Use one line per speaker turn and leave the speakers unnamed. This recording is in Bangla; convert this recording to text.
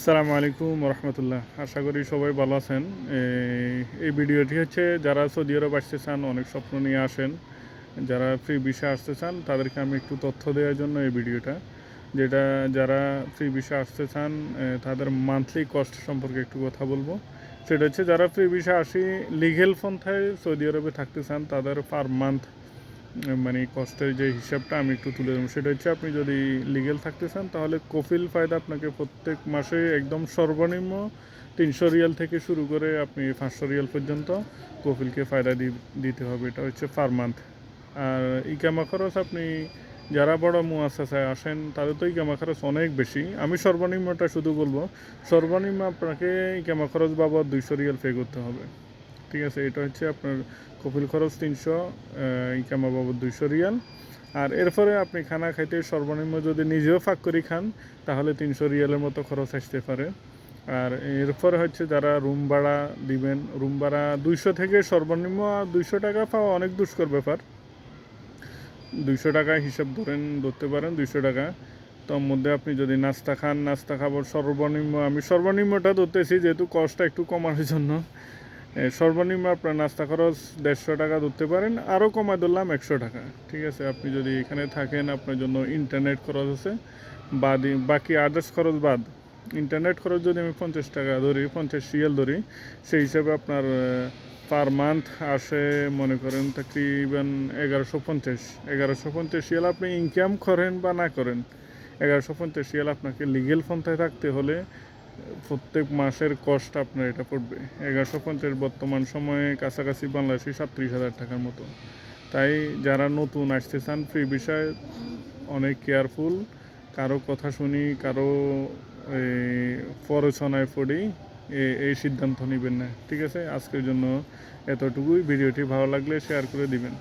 আসসালামু আলাইকুম রহমতুল্লাহ। আশা করি সবাই ভালো আছেন। এই ভিডিওটি হচ্ছে যারা সৌদি আরব আসতে চান, অনেক স্বপ্ন নিয়ে আসেন, যারা ফ্রি ভিসা আসতে চান তাদেরকে আমি একটু তথ্য দেওয়ার জন্য এই ভিডিওটা, যেটা যারা ফ্রি ভিসা আসতে চান তাদের মান্থলি কস্ট সম্পর্কে একটু কথা বলবো। সেটা হচ্ছে যারা ফ্রি ভিসা আসি লিগেল পন্থায় সৌদি আরবে থাকতে চান তাদের পার মান্থ মানে কষ্টের যে হিসাবটা আমি একটু তুলে দেবো। সেটা হচ্ছে আপনি যদি লিগেল থাকতে চান তাহলে কফিল ফায়দা আপনাকে প্রত্যেক মাসে একদম সর্বনিম্ন 300 রিয়াল থেকে শুরু করে আপনি 500 রিয়াল পর্যন্ত কফিলকে ফায়দা দিতে হবে। এটা হচ্ছে পার মান্থ। আর ইকামা খরচ আপনি যারা বড় মুয়াসাসায় আসেন তাদের তো ইকামা খরচ অনেক বেশি। আমি সর্বনিম্নটা শুধু বলবো, সর্বনিম্ন আপনাকে ইকামা খরচ বাবদ 200 রিয়াল পে করতে হবে। ঠিক আছে, এটা হচ্ছে আপনার কপিল খরচ 300, ইকামা বাবদ 200 রিয়াল। আর এরপরে আপনি খানা খাইতে সর্বনিম্ন যদি নিজেও ফাঁক করে খান তাহলে 300 রিয়ালের মতো খরচ আসতে পারে। আর এরপরে হচ্ছে যারা রুম ভাড়া দিবেন, রুম ভাড়া 200 থেকে সর্বনিম্ন 200 টাকা পাওয়া অনেক দুষ্কর ব্যাপার। 200 টাকা হিসাব ধরতে পারেন 200 টাকা। তার মধ্যে আপনি যদি নাস্তা খান, নাস্তা খাবার সর্বনিম্ন, আমি সর্বনিম্নটা ধরতেছি যেহেতু কস্টটা একটু কমানোর জন্য। সর্বনিম্ন আপনার নাস্তা খরচ 150 টাকা ধরতে পারেন, আরও কমায় ধরলাম 100 টাকা। ঠিক আছে, আপনি যদি এখানে থাকেন আপনার জন্য ইন্টারনেট খরচ আছে, বাকি আদার্স খরচ বাদ। ইন্টারনেট খরচ যদি আমি 50 টাকা ধরি, 50 রিয়াল ধরি, সেই হিসাবে আপনার পার মান্থ আসে মনে করেন তাকরিবান 1150 রিয়াল। আপনি ইনকাম করেন বা না করেন, 1150 রিয়াল আপনাকে লিগেল পন্থায় থাকতে হলে প্রত্যেক মাসের কষ্ট আপনার এটা পড়বে 1150। বর্তমান সময়ে কাছাকাছি বাংলাদেশি 37,000 টাকার মতো। তাই যারা নতুন আসতে চান ফ্রি বিষয়ে অনেক কেয়ারফুল, কারো কথা শুনি, কারো প্ররোচনায় পড়ি এই সিদ্ধান্ত নেবেন না। ঠিক আছে, আজকের জন্য এতটুকুই। ভিডিওটি ভালো লাগলে শেয়ার করে দিবেন।